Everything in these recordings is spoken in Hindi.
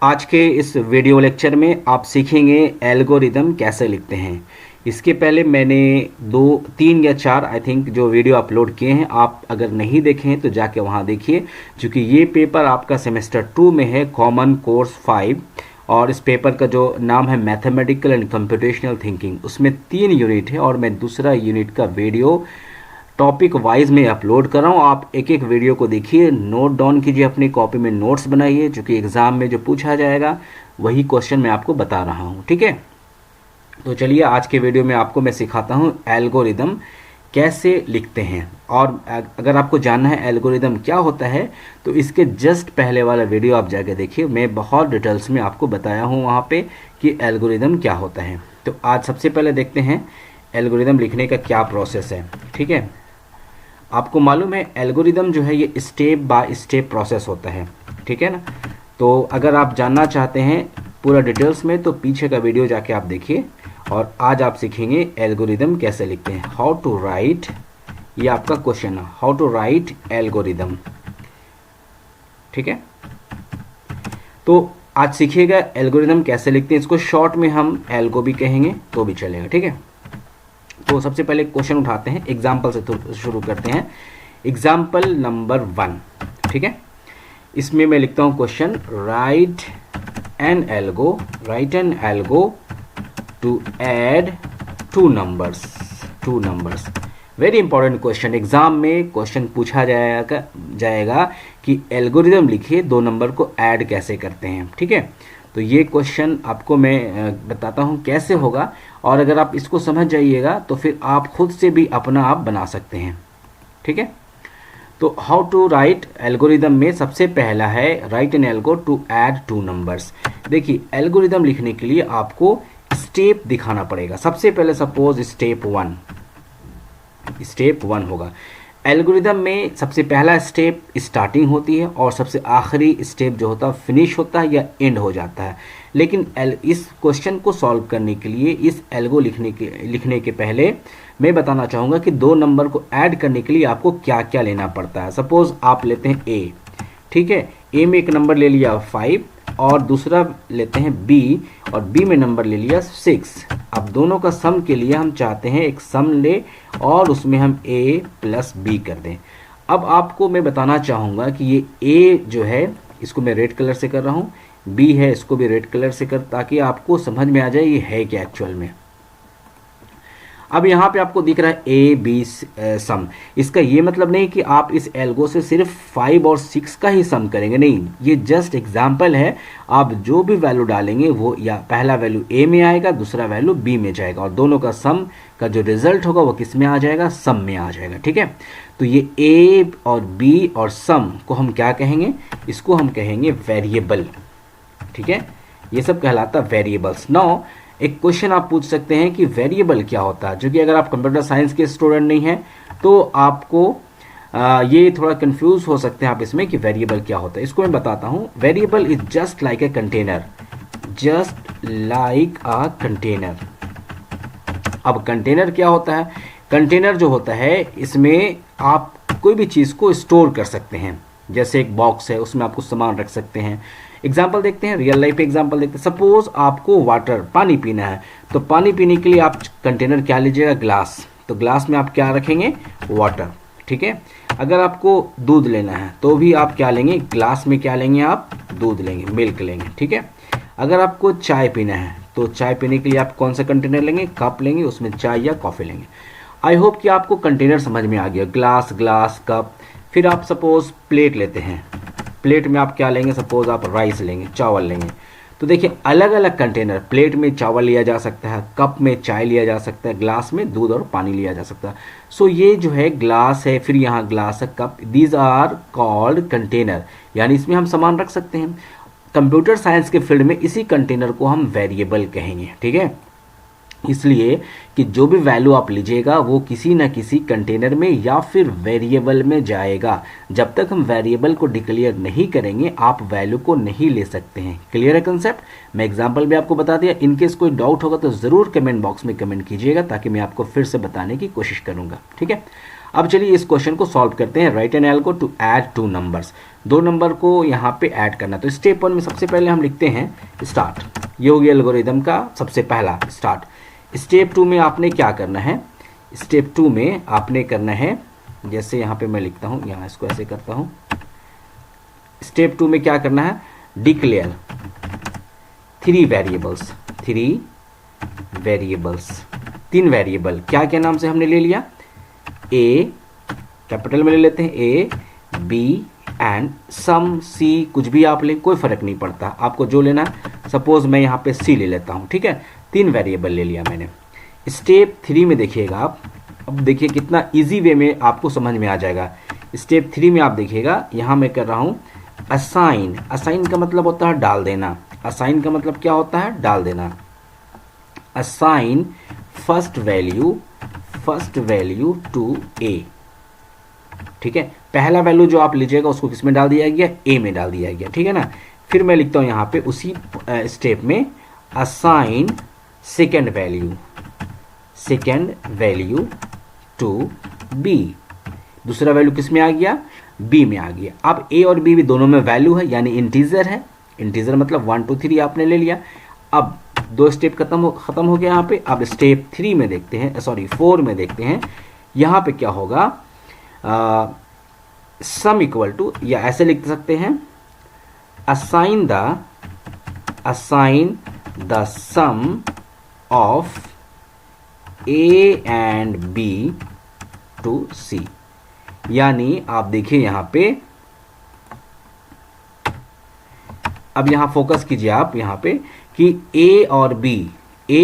आज के इस वीडियो लेक्चर में आप सीखेंगे एल्गोरिदम कैसे लिखते हैं। इसके पहले मैंने 2 3 या 4 आई थिंक जो वीडियो अपलोड किए हैं, आप अगर नहीं देखे हैं तो जाके वहाँ देखिए, क्योंकि ये पेपर आपका सेमेस्टर 2 में है, कॉमन कोर्स 5, और इस पेपर का जो नाम है मैथमेटिकल एंड कंप्यूटेशनल थिंकिंग। उसमें 3 यूनिट है और मैं दूसरा यूनिट का वीडियो टॉपिक वाइज में अपलोड कर रहा हूँ। आप एक एक वीडियो को देखिए, नोट डाउन कीजिए, अपनी कॉपी में नोट्स बनाइए, क्योंकि एग्जाम में जो पूछा जाएगा वही क्वेश्चन मैं आपको बता रहा हूँ। ठीक है, तो चलिए आज के वीडियो में आपको मैं सिखाता हूँ एल्गोरिदम कैसे लिखते हैं। और अगर आपको जानना है एल्गोरिदम क्या होता है तो इसके जस्ट पहले वाला वीडियो आप जाके देखिए, मैं बहुत डिटेल्स में आपको बताया हूँ वहाँ पे कि एल्गोरिदम क्या होता है। तो आज सबसे पहले देखते हैं एल्गोरिदम लिखने का क्या प्रोसेस है। ठीक है, आपको मालूम है एल्गोरिदम जो है ये स्टेप बाय स्टेप प्रोसेस होता है। ठीक है ना, तो अगर आप जानना चाहते हैं पूरा डिटेल्स में तो पीछे का वीडियो जाके आप देखिए। और आज आप सीखेंगे एल्गोरिदम कैसे लिखते हैं, हाउ टू राइट, ये आपका क्वेश्चन है, हाउ टू राइट एल्गोरिदम। ठीक है, तो आज सीखिएगा एल्गोरिदम कैसे लिखते हैं। इसको शॉर्ट में हम एल्गो भी कहेंगे तो भी चलेगा। ठीक है, तो सबसे पहले क्वेश्चन उठाते हैं, एग्जाम्पल से शुरू करते हैं। Example number 1। ठीक है, इसमें मैं लिखता हूं question, write an algo to add two numbers. Very important question, exam में क्वेश्चन पूछा जाएगा कि एल्गोरिदम लिखिए 2 नंबर को ऐड कैसे करते हैं। ठीक है, तो ये क्वेश्चन आपको मैं बताता हूँ कैसे होगा, और अगर आप इसको समझ जाइएगा तो फिर आप खुद से भी अपना आप बना सकते हैं। ठीक है, तो हाउ टू राइट एल्गोरिदम में सबसे पहला है write an algo to add 2 numbers. देखिए एल्गोरिदम लिखने के लिए आपको स्टेप दिखाना पड़ेगा। सबसे पहले सपोज स्टेप 1 होगा। एल्गोरिदम में सबसे पहला स्टेप स्टार्टिंग होती है और सबसे आखिरी स्टेप जो होता है फिनिश होता है या एंड हो जाता है। लेकिन इस क्वेश्चन को सॉल्व करने के लिए इस एल्गो लिखने के पहले मैं बताना चाहूँगा कि 2 नंबर को ऐड करने के लिए आपको क्या क्या लेना पड़ता है। सपोज आप लेते हैं ए, ठीक है, ए में एक नंबर ले लिया 5 और दूसरा लेते हैं बी, और बी में नंबर ले लिया 6। अब दोनों का सम के लिए हम चाहते हैं एक सम ले और उसमें हम a प्लस बी कर दें। अब आपको मैं बताना चाहूँगा कि ये a जो है इसको मैं रेड कलर से कर रहा हूँ, b है इसको भी रेड कलर से कर, ताकि आपको समझ में आ जाए ये है क्या एक्चुअल में। अब यहाँ पे आपको दिख रहा है ए बी सम। इसका ये मतलब नहीं कि आप इस एल्गो से सिर्फ 5 और 6 का ही सम करेंगे, नहीं, ये जस्ट एग्जाम्पल है। आप जो भी वैल्यू डालेंगे वो या पहला वैल्यू ए में आएगा, दूसरा वैल्यू बी में जाएगा, और दोनों का सम का जो रिजल्ट होगा वो किस में आ जाएगा, सम में आ जाएगा। ठीक है, तो ये ए और बी और सम को हम क्या कहेंगे, इसको हम कहेंगे वेरिएबल। ठीक है, ये सब कहलाता है वेरिएबल्स। नाउ एक क्वेश्चन आप पूछ सकते हैं कि वेरिएबल क्या होता है, जो कि अगर आप कंप्यूटर साइंस के स्टूडेंट नहीं हैं तो आपको ये थोड़ा कंफ्यूज हो सकते हैं आप इसमें कि वेरिएबल क्या होता है। इसको मैं बताता हूँ। Variable is just like a container, अब कंटेनर क्या होता है, कंटेनर जो होता है इसमें आप कोई भी चीज़ को स्टोर कर सकते हैं। जैसे एक बॉक्स है उसमें आप कुछ सामान रख सकते हैं। एग्जाम्पल देखते हैं, रियल लाइफ एग्जाम्पल देखते हैं। सपोज आपको वाटर पानी पीना है, तो पानी पीने के लिए आप कंटेनर क्या लीजिएगा, ग्लास। तो ग्लास में आप क्या रखेंगे, वाटर। ठीक है, अगर आपको दूध लेना है तो भी आप क्या लेंगे, ग्लास में क्या लेंगे, आप दूध लेंगे, मिल्क लेंगे। ठीक है, अगर आपको चाय पीना है तो चाय पीने के लिए आप कौन सा कंटेनर लेंगे, कप लेंगे, उसमें चाय या कॉफ़ी लेंगे। आई होप कि आपको कंटेनर समझ में आ गया, ग्लास कप। फिर आप सपोज प्लेट लेते हैं, प्लेट में आप क्या लेंगे, सपोज आप राइस लेंगे, चावल लेंगे। तो देखिए अलग अलग कंटेनर, प्लेट में चावल लिया जा सकता है, कप में चाय लिया जा सकता है, ग्लास में दूध और पानी लिया जा सकता है। सो ये जो है ग्लास है, फिर यहाँ ग्लास है, cup, these are called container, यानी इसमें हम सामान रख सकते हैं। कंप्यूटर साइंस के फील्ड में इसी कंटेनर को हम वेरिएबल कहेंगे। ठीक है, इसलिए कि जो भी वैल्यू आप लीजिएगा वो किसी न किसी कंटेनर में या फिर वेरिएबल में जाएगा। जब तक हम वेरिएबल को डिक्लेयर नहीं करेंगे आप वैल्यू को नहीं ले सकते हैं। क्लियर है कंसेप्ट? मैं एग्जांपल भी आपको बता दिया। इनकेस कोई डाउट होगा तो ज़रूर कमेंट बॉक्स में कमेंट कीजिएगा, ताकि मैं आपको फिर से बताने की कोशिश करूंगा। ठीक है, अब चलिए इस क्वेश्चन को सॉल्व करते हैं। Write an algo to add two numbers, दो नंबर को यहाँ पे ऐड करना। तो स्टेप 1 में सबसे पहले हम लिखते हैं स्टार्ट। ये हो गया एल्गोरिदम का सबसे पहला स्टार्ट। स्टेप 2 में आपने क्या करना है, स्टेप 2 में आपने करना है, जैसे यहाँ पे मैं लिखता हूँ, यहाँ इसको ऐसे करता हूँ। स्टेप 2 में क्या करना है, डिक्लेयर 3 वेरिएबल्स, 3 वेरिएबल्स, 3 वेरिएबल क्या क्या नाम से हमने ले लिया, ए कैपिटल में ले लेते हैं, ए बी एंड सम सी, कुछ भी आप लें कोई फर्क नहीं पड़ता, आपको जो लेना है। सपोज मैं यहाँ पे सी ले लेता हूँ, ठीक है, 3 वेरिएबल ले लिया मैंने। स्टेप 3 में देखिएगा आप, अब देखिए कितना इजी वे में आपको समझ में आ जाएगा। स्टेप 3 में आप देखिएगा, यहाँ मैं कर रहा हूँ असाइन। असाइन का मतलब होता है डाल देना। असाइन का मतलब क्या होता है, डाल देना। असाइन फर्स्ट वैल्यू टू ए, ठीक है। पहला वैल्यू जो आप लीजिएगा उसको किस में डाल दिया गया, ए में डाल दिया गया, ठीक है ना। फिर मैं लिखता हूं यहां पे उसी स्टेप में assign second value to B. दूसरा वैल्यू किस में आ गया, बी में आ गया। अब ए और बी भी दोनों में वैल्यू है, यानी इंटीजर है। इंटीजर मतलब 1 2 3 आपने ले लिया। अब 2 स्टेप खत्म हो गया यहाँ पे। अब स्टेप 3 में देखते हैं, सॉरी 4 में देखते हैं, यहाँ पे क्या होगा, सम इक्वल टू, या ऐसे लिख सकते हैं assign the sum of A and B to C. यानी आप देखिए यहाँ पे, अब यहां फोकस कीजिए आप यहाँ पे कि ए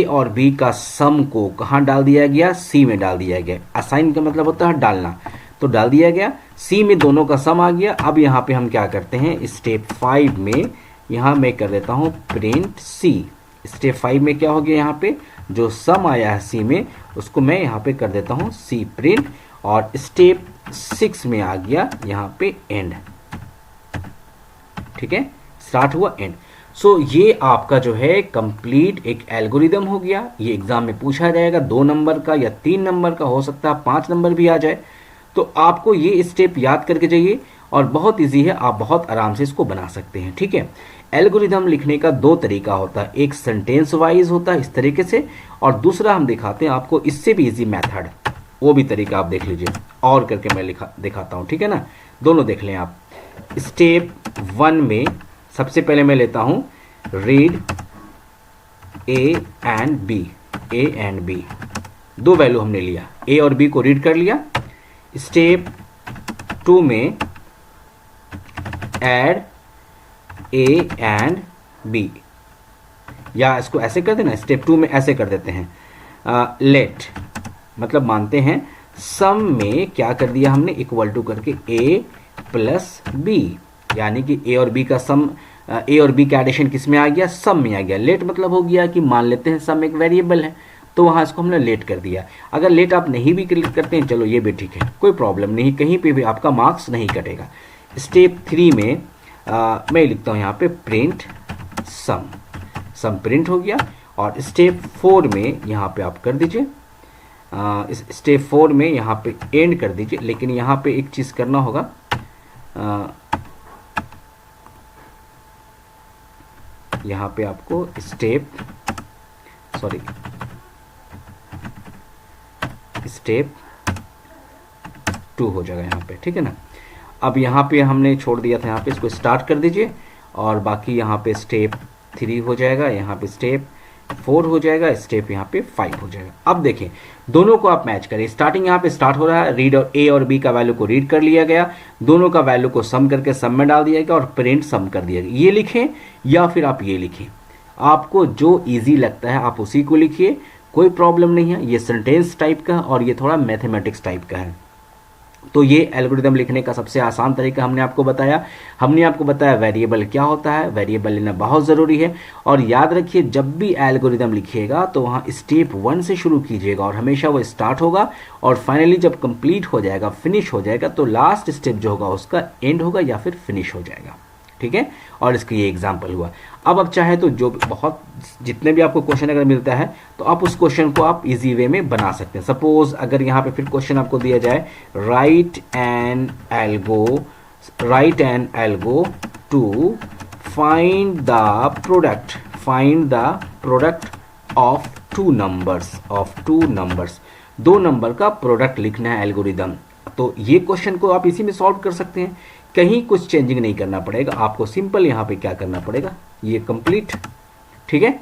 और बी का सम को कहां डाल दिया गया, सी में डाल दिया गया। असाइन का मतलब होता है डालना, तो डाल दिया गया, सी में दोनों का सम आ गया। अब यहाँ पे हम क्या करते हैं, स्टेप 5 में यहाँ मैं कर देता हूं प्रिंट सी। स्टेप 5 में क्या हो गया, यहाँ पे जो सम आया है सी में उसको मैं यहाँ पे कर देता हूं सी प्रिंट। और स्टेप 6 में आ गया यहाँ पे एंड, ठीक है, स्टार्ट हुआ एंड। सो ये आपका जो है कंप्लीट एक एल्गोरिदम हो गया। ये एग्जाम में पूछा जाएगा, 2 नंबर का या 3 नंबर का, हो सकता है 5 नंबर भी आ जाए। तो आपको ये स्टेप याद करके जाइए और बहुत इजी है, आप बहुत आराम से इसको बना सकते हैं, ठीक है। एल्गोरिदम लिखने का 2 तरीका होता है, एक सेंटेंस वाइज होता है इस तरीके से, और दूसरा हम दिखाते हैं आपको इससे भी इजी मेथड, वो भी तरीका आप देख लीजिए और करके मैं दिखाता हूं, ठीक है ना। दोनों देख लें आप। स्टेप 1 में सबसे पहले मैं लेता हूं read A and B. 2 value हमने लिया, ए और बी को रीड कर लिया। स्टेप 2 में ऐड ए एंड बी, या इसको ऐसे कर देना, स्टेप 2 में ऐसे कर देते हैं, लेट मतलब मानते हैं सम में क्या कर दिया हमने, इक्वल टू करके ए प्लस बी, यानी कि ए और बी का सम, ए और बी का एडिशन किस में आ गया, सम में आ गया। लेट मतलब हो गया कि मान लेते हैं सम एक वेरिएबल है, तो वहां इसको हमने लेट कर दिया। अगर लेट आप नहीं भी क्लिक करते हैं, चलो ये भी ठीक है, कोई प्रॉब्लम नहीं, कहीं पे भी आपका मार्क्स नहीं कटेगा। स्टेप 3 में मैं लिखता हूं यहाँ पे प्रिंट सम प्रिंट हो गया। और स्टेप 4 में यहाँ पे आप कर दीजिए, स्टेप 4 में यहाँ पे एंड कर दीजिए। लेकिन यहाँ पे एक चीज करना होगा, यहाँ पे आपको स्टेप 2 हो जाएगा यहाँ पे, ठीक है ना। अब यहाँ पे हमने छोड़ दिया था, यहाँ पे इसको स्टार्ट कर दीजिए, और बाकी यहाँ पे स्टेप 3 हो जाएगा, यहाँ पे स्टेप 4 हो जाएगा, स्टेप यहाँ पे 5 हो जाएगा। अब देखें दोनों को आप मैच करें। स्टार्टिंग यहाँ पे स्टार्ट हो रहा है, रीड और ए और बी का वैल्यू को रीड कर लिया गया, दोनों का वैल्यू को सम करके सम में डाल दिया गया और प्रिंट सम कर दिया गया। ये लिखें या फिर आप ये लिखें, आपको जो इजी लगता है आप उसी को लिखिए, कोई प्रॉब्लम नहीं है। ये सेंटेंस टाइप का और ये थोड़ा मैथमेटिक्स टाइप का है। तो ये एल्गोरिदम लिखने का सबसे आसान तरीका हमने आपको बताया। हमने आपको बताया वेरिएबल क्या होता है, वेरिएबल लेना बहुत ज़रूरी है। और याद रखिए जब भी एल्गोरिदम लिखिएगा तो वहाँ स्टेप 1 से शुरू कीजिएगा और हमेशा वो स्टार्ट होगा और फाइनली जब कंप्लीट हो जाएगा, फिनिश हो जाएगा, तो लास्ट स्टेप जो होगा उसका एंड होगा या फिर फिनिश हो जाएगा। ठीक है, और इसका ये एग्जाम्पल हुआ। अब आप चाहे तो जो बहुत जितने भी आपको क्वेश्चन अगर मिलता है तो आप उस क्वेश्चन को आप इजी वे में बना सकते हैं। सपोज अगर यहाँ पे फिर क्वेश्चन आपको दिया जाए write an algo to find the product of two numbers, दो नंबर का प्रोडक्ट लिखना है एल्गोरिदम। तो ये क्वेश्चन को आप इसी में सॉल्व कर सकते हैं, कहीं कुछ चेंजिंग नहीं करना पड़ेगा आपको। सिंपल यहाँ पे क्या करना पड़ेगा, ये कंप्लीट, ठीक है।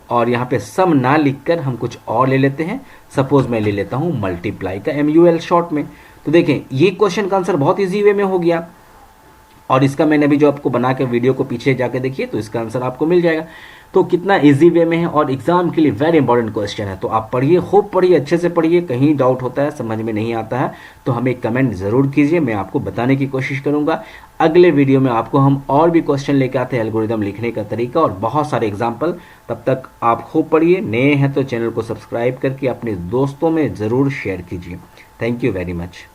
और यहाँ पे सम ना लिखकर हम कुछ और ले लेते हैं। सपोज मैं ले लेता हूँ मल्टीप्लाई का MUL शॉर्ट में। तो देखें ये क्वेश्चन का आंसर बहुत इजी वे में हो गया, और इसका मैंने अभी जो आपको बना के वीडियो को पीछे जाके देखिए तो इसका आंसर आपको मिल जाएगा। तो कितना इजी वे में है, और एग्जाम के लिए वेरी इंपॉर्टेंट क्वेश्चन है। तो आप पढ़िए, खूब पढ़िए, अच्छे से पढ़िए। कहीं डाउट होता है, समझ में नहीं आता है तो हमें कमेंट जरूर कीजिए, मैं आपको बताने की कोशिश करूंगा। अगले वीडियो में आपको हम और भी क्वेश्चन लेके आते हैं, एल्गोरिदम लिखने का तरीका और बहुत सारे एग्जाम्पल। तब तक आप खूब पढ़िए। नए हैं तो चैनल को सब्सक्राइब करके अपने दोस्तों में जरूर शेयर कीजिए। Thank you very much.